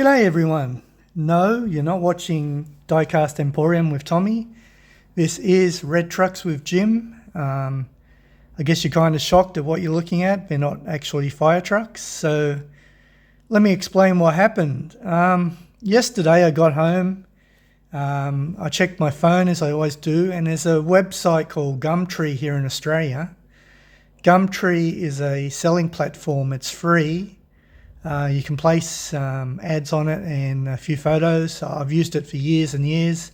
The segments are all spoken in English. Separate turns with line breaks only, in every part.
G'day everyone. No, you're not watching Diecast Emporium with Tommy. This is REDTRUX with Jim. I guess you're kind of shocked at what you're looking at. They're not actually fire trucks. So let me explain what happened. Yesterday I got home. I checked my phone as I always do, and there's a website called Gumtree here in Australia. Gumtree is a selling platform. It's free. You can place ads on it and a few photos. I've used it for years and years.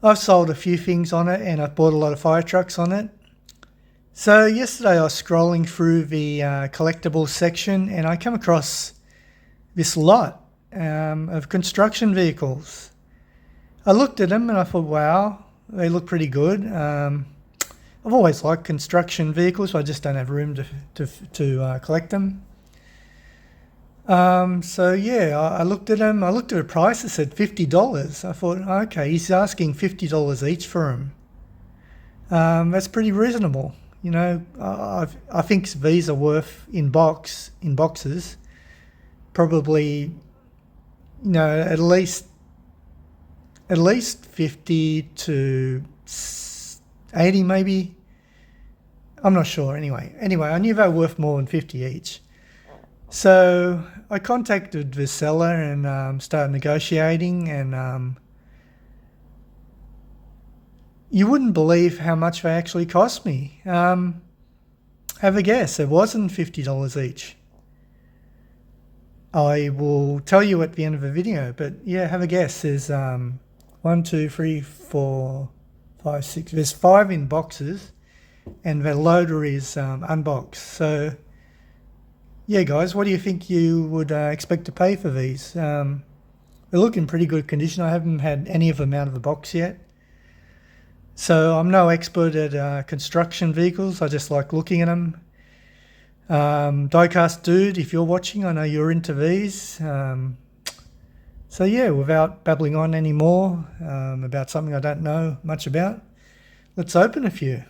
I've sold a few things on it and I've bought a lot of fire trucks on it. So yesterday I was scrolling through the collectibles section and I come across this lot of construction vehicles. I looked at them and I thought, wow, they look pretty good. I've always liked construction vehicles, but I just don't have room to collect them. So yeah, I looked at them. I looked at the price. It said $50. I thought, okay, he's asking $50 each for them. That's pretty reasonable. You know, I think these are worth in boxes, probably, you know, at least 50 to 80 maybe. I'm not sure. Anyway, I knew they were worth more than 50 each. So I contacted the seller and started negotiating, and you wouldn't believe how much they actually cost me. Have a guess. It wasn't $50 each. I will tell you at the end of the video, but yeah, have a guess. There's 1, 2, 3, 4, 5, 6. There's 5 in boxes, and the loader is unboxed. So yeah, guys, what do you think you would expect to pay for these? They look in pretty good condition. I haven't had any of them out of the box yet. So I'm no expert at construction vehicles. I just like looking at them. Diecast dude, if you're watching, I know you're into these. So yeah, without babbling on anymore about something I don't know much about, let's open a few.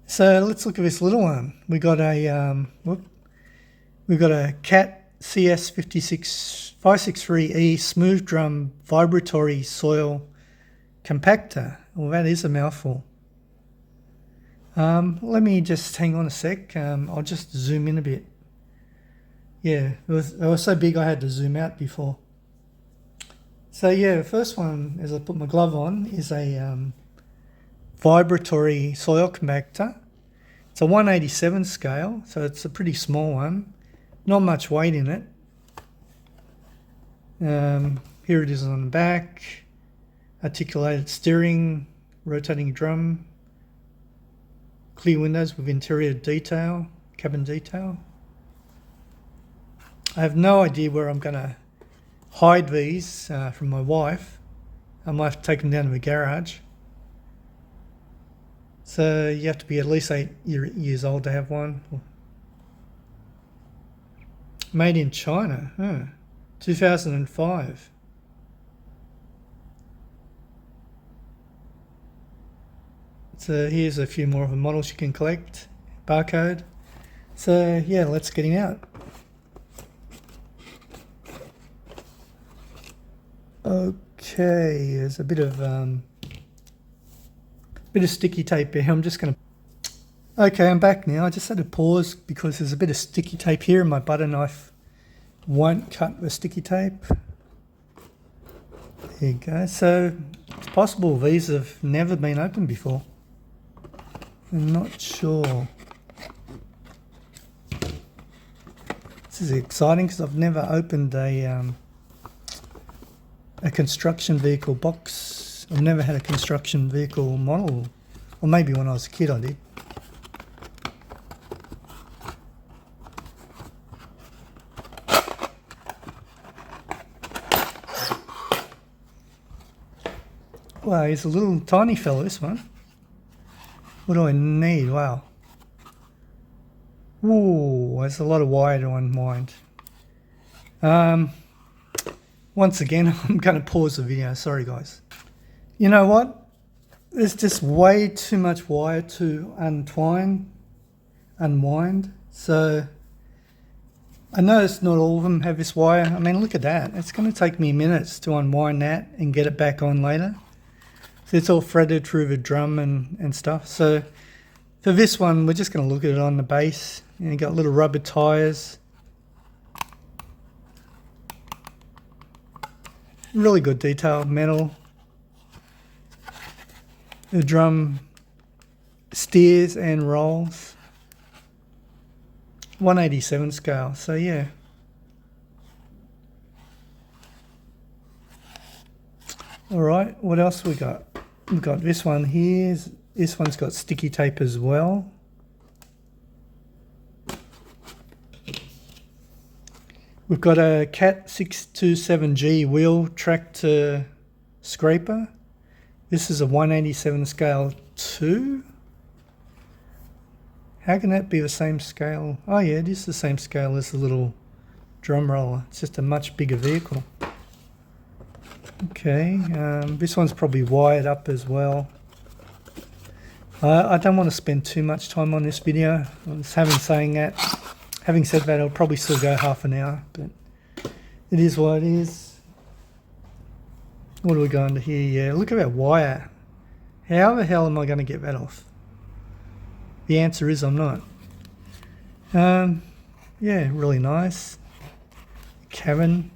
So let's look at this little one. We got a C.A.T CS563E smooth drum vibratory soil compactor. Well, that is a mouthful. Let me just hang on a sec. I'll just zoom in a bit. Yeah, it was so big I had to zoom out before. So yeah, the first one, as I put my glove on, is a vibratory soil compactor. It's a 187 scale, so it's a pretty small one. Not much weight in it. Here it is on the back. Articulated steering, rotating drum, clear windows with interior detail, cabin detail. I have no idea where I'm going to hide these from my wife. I might have to take them down to the garage. So you have to be at least 8 years old to have one. Made in China, 2005. So here's a few more of the models you can collect. Barcode. So yeah, let's get him out. Okay, there's a bit of sticky tape here. I'm just going to... Okay, I'm back now. I just had to pause because there's a bit of sticky tape here and my butter knife won't cut the sticky tape. There you go. So it's possible these have never been opened before. I'm not sure. This is exciting because I've never opened a construction vehicle box. I've never had a construction vehicle model, or maybe when I was a kid I did. Wow, he's a little tiny fellow, this one. What do I need? Wow. Ooh, there's a lot of wire to unwind. Once again, I'm going to pause the video. Sorry, guys. You know what? There's just way too much wire to unwind. So I noticed not all of them have this wire. I mean, look at that. It's going to take me minutes to unwind that and get it back on later. So it's all threaded through the drum and stuff. So for this one, we're just going to look at it on the base. And you got little rubber tires. Really good detail, metal. The drum steers and rolls. 187 scale, so yeah. Alright, what else we got? We've got this one here. This one's got sticky tape as well. We've got a C.A.T 627G wheel tractor scraper. This is a 187 scale 2. How can that be the same scale? Oh yeah, it is the same scale as the little drum roller. It's just a much bigger vehicle. Okay, this one's probably wired up as well. I don't want to spend too much time on this video. Having said that, it'll probably still go half an hour, but it is what it is. What do we go under here? Yeah, look at that wire. How the hell am I going to get that off? The answer is I'm not. Yeah, really nice. Cabin.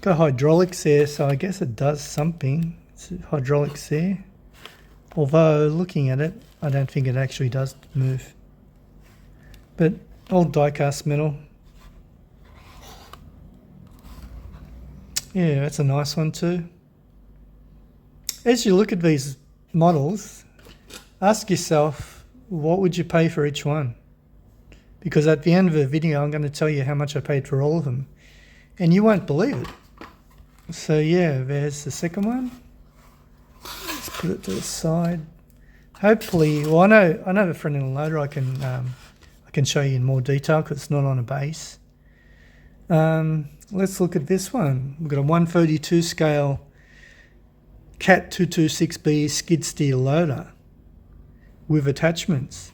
Got hydraulics there, so I guess it does something. It's hydraulics there. Although, looking at it, I don't think it actually does move. But all die-cast metal. Yeah, that's a nice one too. As you look at these models, ask yourself, what would you pay for each one? Because at the end of the video, I'm going to tell you how much I paid for all of them. And you won't believe it. So yeah, there's the second one. Let's put it to the side. Hopefully, well, I know the front end loader I can show you in more detail because it's not on a base. Let's look at this one. We've got a 132 scale C.A.T 226B skid steer loader with attachments.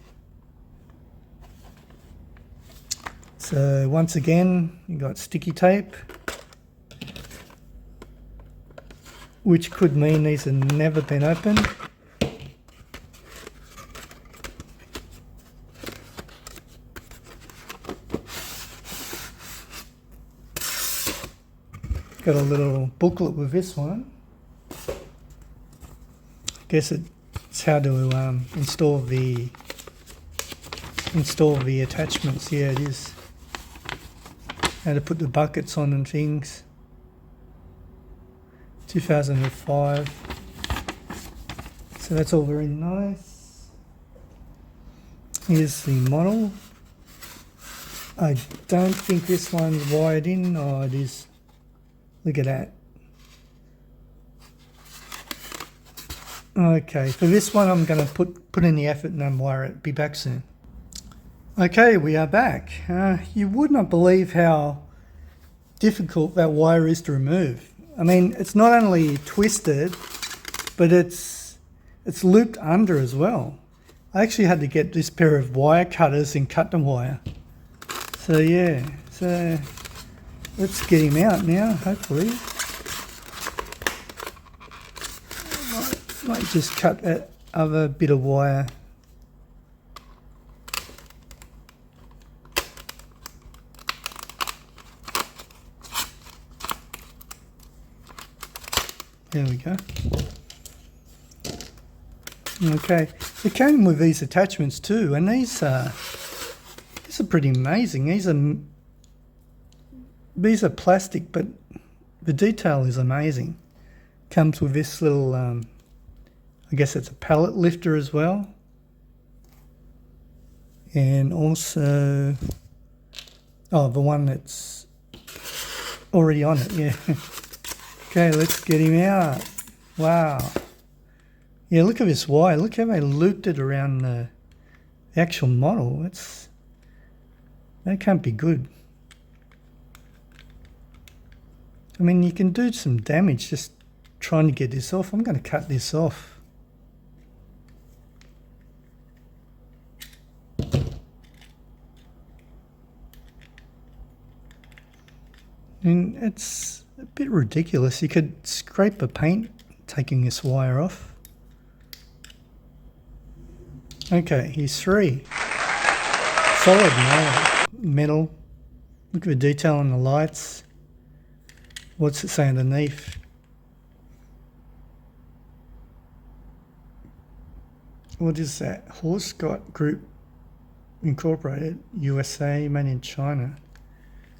So once again, you've got sticky tape, which could mean these have never been opened. Got a little booklet with this one. I guess it's how to install the attachments. Yeah, it is. How to put the buckets on and things. 2005. So that's all very nice. Here's the model. I don't think this one's wired in. Oh, it is. Look at that. Okay, for this one I'm going to put in the effort and unwire it. Be back soon. Okay, we are back. You would not believe how difficult that wire is to remove. I mean, it's not only twisted, but it's looped under as well. I actually had to get this pair of wire cutters and cut the wire. So yeah, so let's get him out now, hopefully. Might just cut that other bit of wire. There we go. Okay, it came with these attachments too, and these are pretty amazing. These are plastic, but the detail is amazing. Comes with this little, I guess it's a pallet lifter as well, and also, oh, the one that's already on it. Yeah. Okay, let's get him out. Wow. Yeah, look at this wire. Look how they looped it around the actual model. That can't be good. I mean, you can do some damage just trying to get this off. I'm going to cut this off. And it's a bit ridiculous. You could scrape the paint taking this wire off. Okay, here's 3. Solid metal. Look at the detail on the lights. What's it say underneath? What is that? Horscott Group Incorporated, USA, made in China.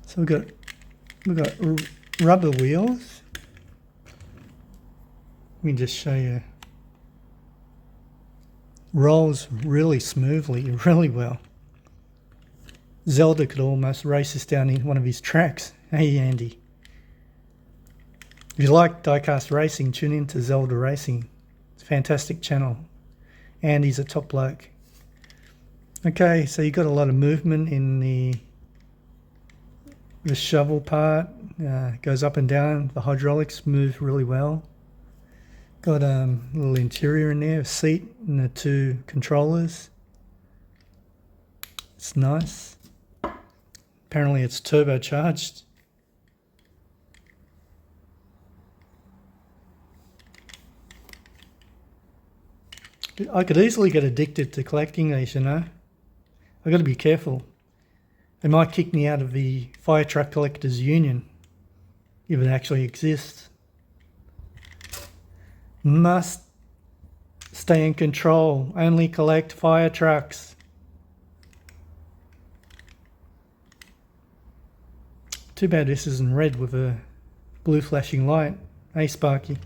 So we've got rubber wheels. Let me just show you. Rolls really smoothly, really well. Zelda could almost race this down in one of his tracks. Hey Andy. If you like diecast racing, tune in to Zelda Racing. It's a fantastic channel. Andy's a top bloke. Okay, so you've got a lot of movement in the shovel part. Goes up and down. The hydraulics move really well. Got a little interior in there, a seat and the 2 controllers. It's nice. Apparently it's turbocharged. I could easily get addicted to collecting these, you know. I've got to be careful. They might kick me out of the Fire Truck Collectors Union, if it actually exists. Must stay in control. Only collect fire trucks. Too bad this isn't red with a blue flashing light. Hey Sparky.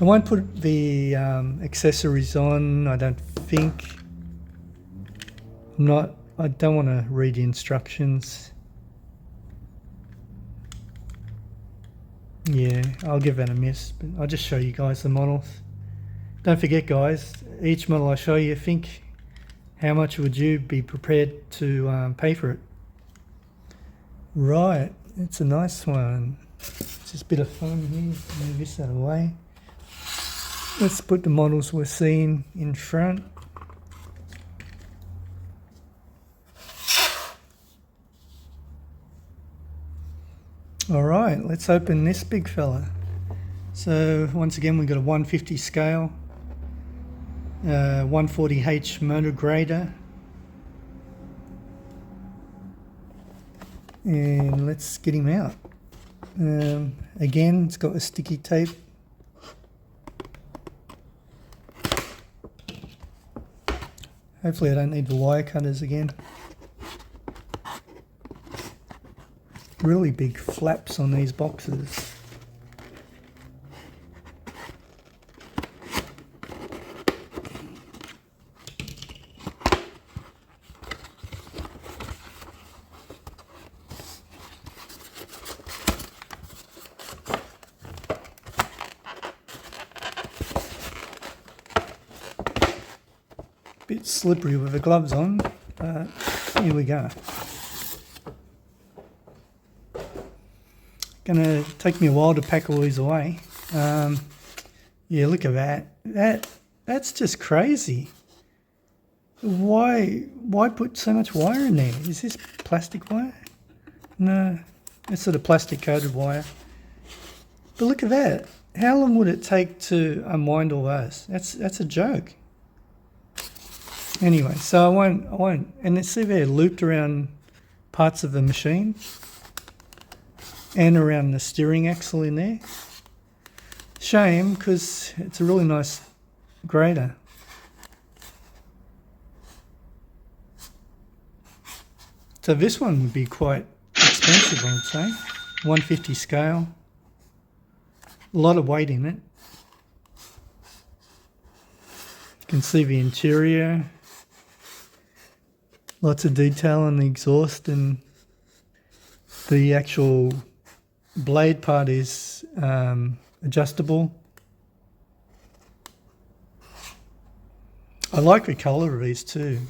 I won't put the accessories on, I don't think. I don't want to read the instructions. Yeah, I'll give that a miss, but I'll just show you guys the models. Don't forget guys, each model I show you, think how much would you be prepared to pay for it. Right, it's a nice one. Just a bit of fun here, move this out of the way. Let's put the models we're seeing in front. Alright, let's open this big fella. So once again we've got a 150 scale, 140H motor grader. And let's get him out. Again, it's got a sticky tape. Hopefully I don't need the wire cutters again. Really big flaps on these boxes. Bit slippery with the gloves on, but here we go. Gonna take me a while to pack all these away. Yeah, look at that. That's just crazy. Why put so much wire in there? Is this plastic wire? No, it's sort of plastic coated wire. But look at that. How long would it take to unwind all those? That's a joke. Anyway, so I won't, and let's see they're looped around parts of the machine and around the steering axle in there. Shame, because it's a really nice grader. So this one would be quite expensive, I would say. 150 scale. A lot of weight in it. You can see the interior. Lots of detail on the exhaust, and the actual blade part is adjustable. I like the colour of these too.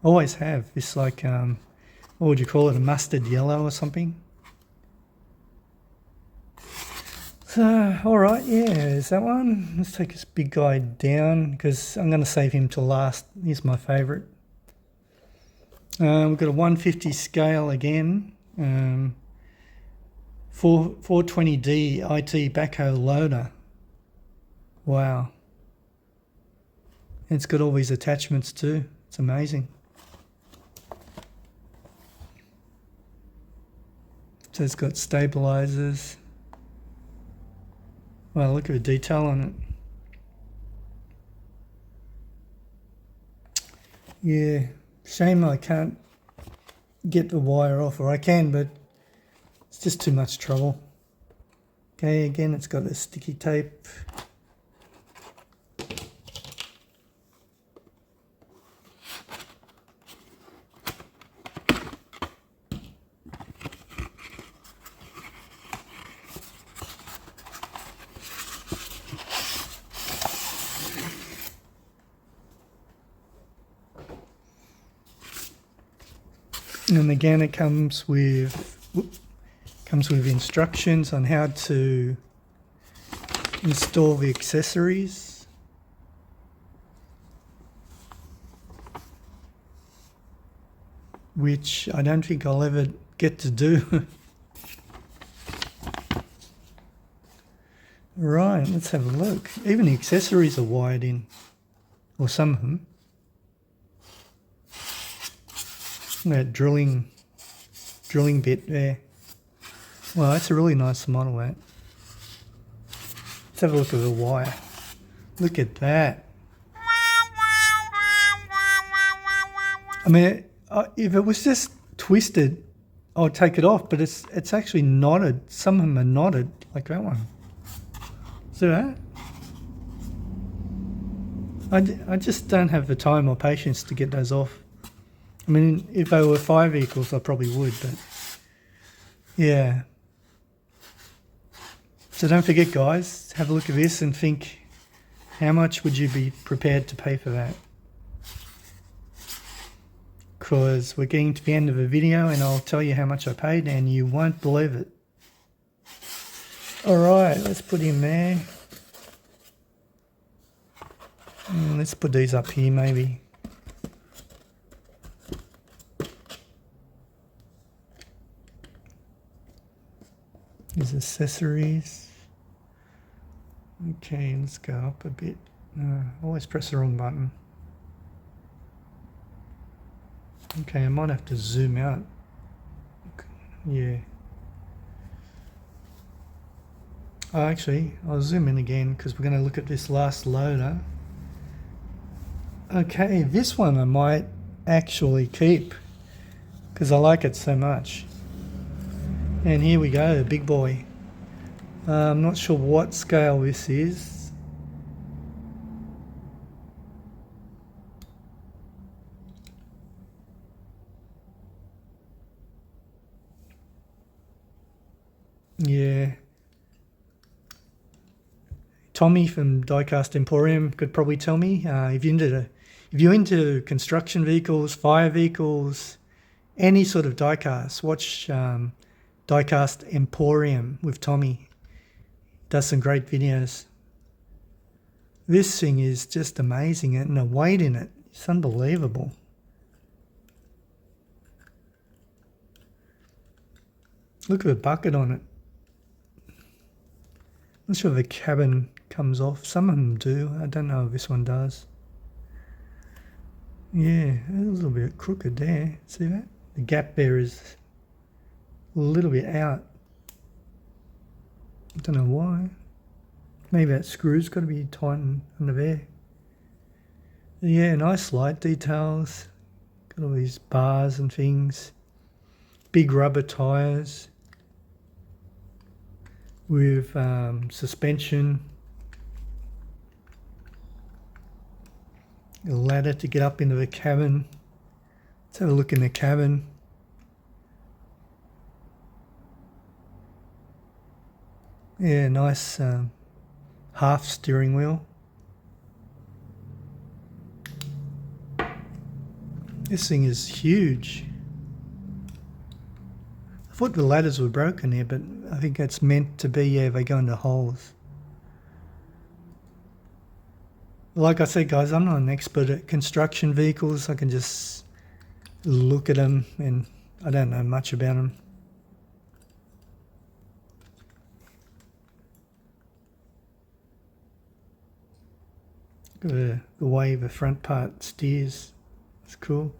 Always have. It's like, what would you call it, a mustard yellow or something? So, alright, yeah, is that one. Let's take this big guy down, because I'm going to save him to last. He's my favourite. We've got a 150 scale again. 420D IT backhoe loader. Wow. And it's got all these attachments too. It's amazing. So it's got stabilizers. Wow, look at the detail on it. Yeah, shame I can't get the wire off, or I can, but it's just too much trouble. Okay, again, it's got a sticky tape. And again, it comes with instructions on how to install the accessories. Which I don't think I'll ever get to do. Right, let's have a look. Even the accessories are wired in, or some of them. That drilling bit there. Well, that's a really nice model, that. Let's have a look at the wire. Look at that. I mean, if it was just twisted, I would take it off, but it's actually knotted. Some of them are knotted, like that one. See that? I just don't have the time or patience to get those off. I mean, if they were 5 vehicles, I probably would, but yeah. So don't forget, guys, have a look at this and think, how much would you be prepared to pay for that? Because we're getting to the end of the video and I'll tell you how much I paid and you won't believe it. Alright, let's put him there. And let's put these up here maybe. These accessories. Okay, let's go up a bit. Always press the wrong button. Okay, I might have to zoom out. Yeah. Oh, actually, I'll zoom in again because we're going to look at this last loader. Okay, this one I might actually keep because I like it so much. And here we go, big boy. I'm not sure what scale this is. Yeah. Tommy from Diecast Emporium could probably tell me if you're into construction vehicles, fire vehicles, any sort of diecast, watch Diecast Emporium with Tommy. Does some great videos. This thing is just amazing, and the weight in it, it's unbelievable. Look at the bucket on it. Not sure if the cabin comes off. Some of them do. I don't know if this one does. Yeah, a little bit crooked there. See that? The gap there is a little bit out. I don't know why. Maybe that screw's got to be tightened under there. Yeah, nice light details. Got all these bars and things. Big rubber tyres with suspension. A ladder to get up into the cabin. Let's have a look in the cabin. Yeah, nice half steering wheel. This thing is huge. I thought the ladders were broken here, but I think that's meant to be, yeah, they go into holes. Like I said, guys, I'm not an expert at construction vehicles. I can just look at them, and I don't know much about them. The way the front part steers, it's cool.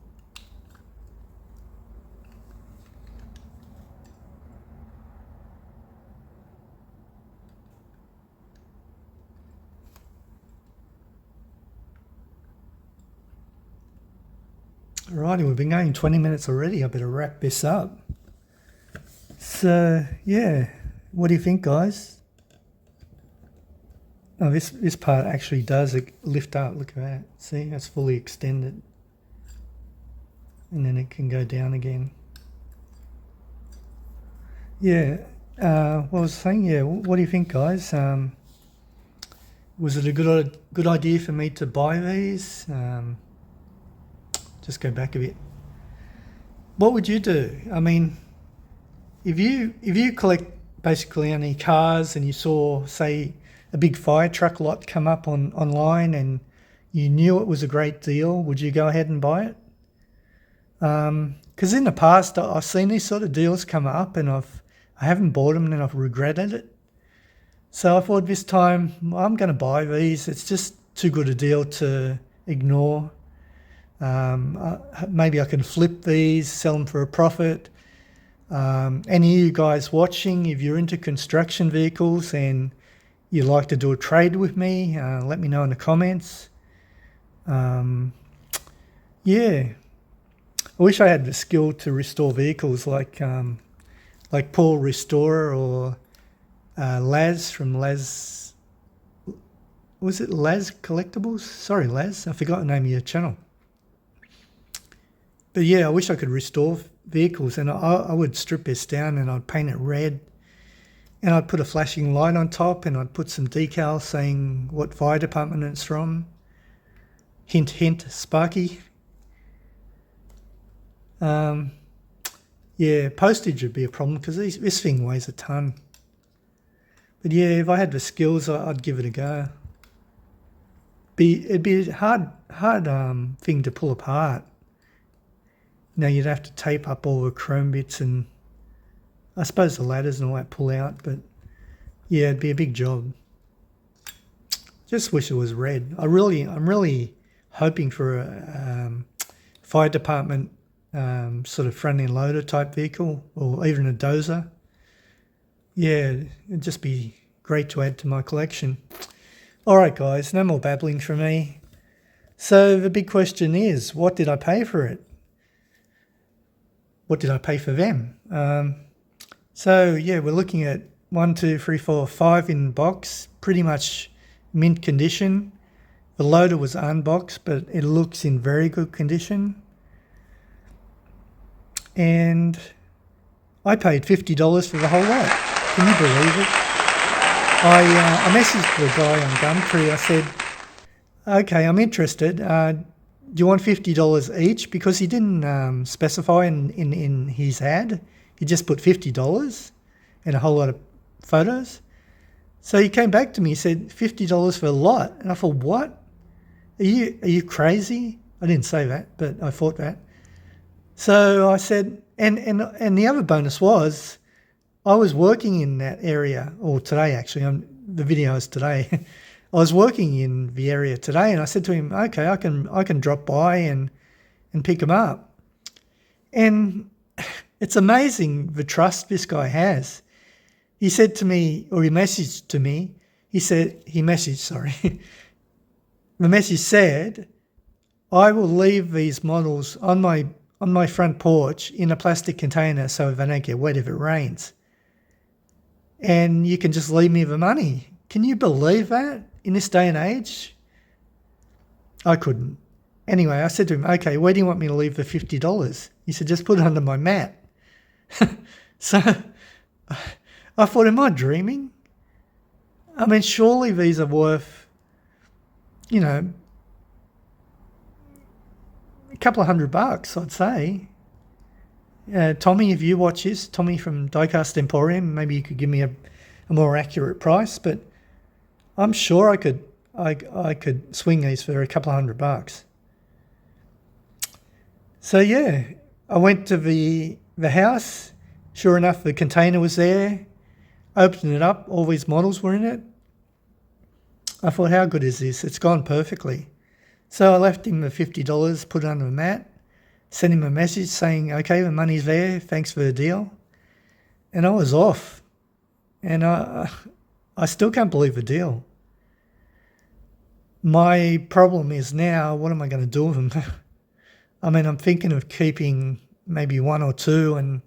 Alrighty, we've been going 20 minutes already. I better wrap this up. So yeah, what do you think, guys? Oh, this part actually does lift up. Look at that. See, that's fully extended, and then it can go down again. Yeah. What I was saying, yeah. What do you think, guys? Was it a good idea for me to buy these? Just go back a bit. What would you do? I mean, if you collect basically any cars and you saw, say, a big fire truck lot come up online and you knew it was a great deal, would you go ahead and buy it? Because in the past I've seen these sort of deals come up and I haven't bought them and I've regretted it. So I thought this time I'm going to buy these. It's just too good a deal to ignore. Maybe I can flip these, sell them for a profit. Any of you guys watching, if you're into construction vehicles and you'd like to do a trade with me, let me know in the comments. Yeah, I wish I had the skill to restore vehicles like Paul Restorer or Laz from Laz. Was it Laz Collectibles? Sorry, Laz, I forgot the name of your channel. But yeah, I wish I could restore vehicles, and I would strip this down and I'd paint it red, and I'd put a flashing light on top, and I'd put some decals saying what fire department it's from. Hint, hint, Sparky. Yeah, postage would be a problem because this thing weighs a ton. But yeah, if I had the skills, I'd give it a go. It'd be a hard thing to pull apart. Now you'd have to tape up all the chrome bits, and I suppose the ladders and all that pull out, but yeah, it'd be a big job. Just wish it was red. I'm really hoping for a fire department sort of front end loader type vehicle, or even a dozer. Yeah, it'd just be great to add to my collection. All right, guys, no more babbling from me. So the big question is, what did I pay for it? What did I pay for them? So yeah, we're looking at 1, 2, 3, 4, 5 in box, pretty much mint condition. The loader was unboxed, but it looks in very good condition. And I paid $50 for the whole lot. Can you believe it? I messaged the guy on Gumtree. I said, okay, I'm interested. Do you want $50 each? Because he didn't specify in his ad. He just put $50 and a whole lot of photos. So he came back to me. He said $50 for a lot, and I thought, what? Are you crazy? I didn't say that, but I thought that. So I said, and the other bonus was, I was working in that area, or today actually. The video is today. I was working in the area today, and I said to him, okay, I can drop by and pick him up. And it's amazing the trust this guy has. He said to me, or he messaged to me, the message said, I will leave these models on my front porch in a plastic container so they don't get wet if it rains. And you can just leave me the money. Can you believe that? In this day and age? I couldn't. Anyway, I said to him, okay, where do you want me to leave the $50? He said, just put it under my mat. So I thought, am I dreaming? I mean, surely these are worth, a couple of $100, I'd say. Tommy, if you watch this, Tommy from Diecast Emporium, maybe you could give me a more accurate price, but I'm sure I could swing these for a couple of $100. So yeah, I went to the house. Sure enough, the container was there. Opened it up. All these models were in it. I thought, how good is this? It's gone perfectly. So I left him the $50, put it under the mat, sent him a message saying, okay, the money's there. Thanks for the deal. And I was off. And I still can't believe the deal. My problem is now, what am I going to do with them? I mean, I'm thinking of keeping maybe one or two and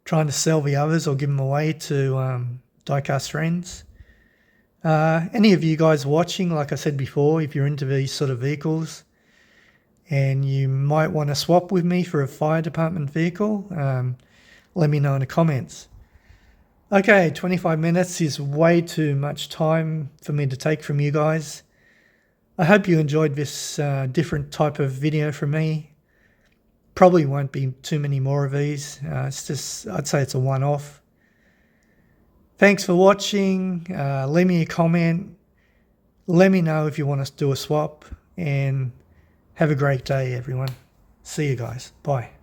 trying to sell the others or give them away to diecast friends. Any of you guys watching, like I said before, if you're into these sort of vehicles and you might want to swap with me for a fire department vehicle, let me know in the comments. Okay, 25 minutes is way too much time for me to take from you guys. I hope you enjoyed this different type of video from me. Probably won't be too many more of these. It's just, I'd say it's a one-off. Thanks for watching. Leave me a comment. Let me know if you want us to do a swap. And have a great day, everyone. See you guys. Bye.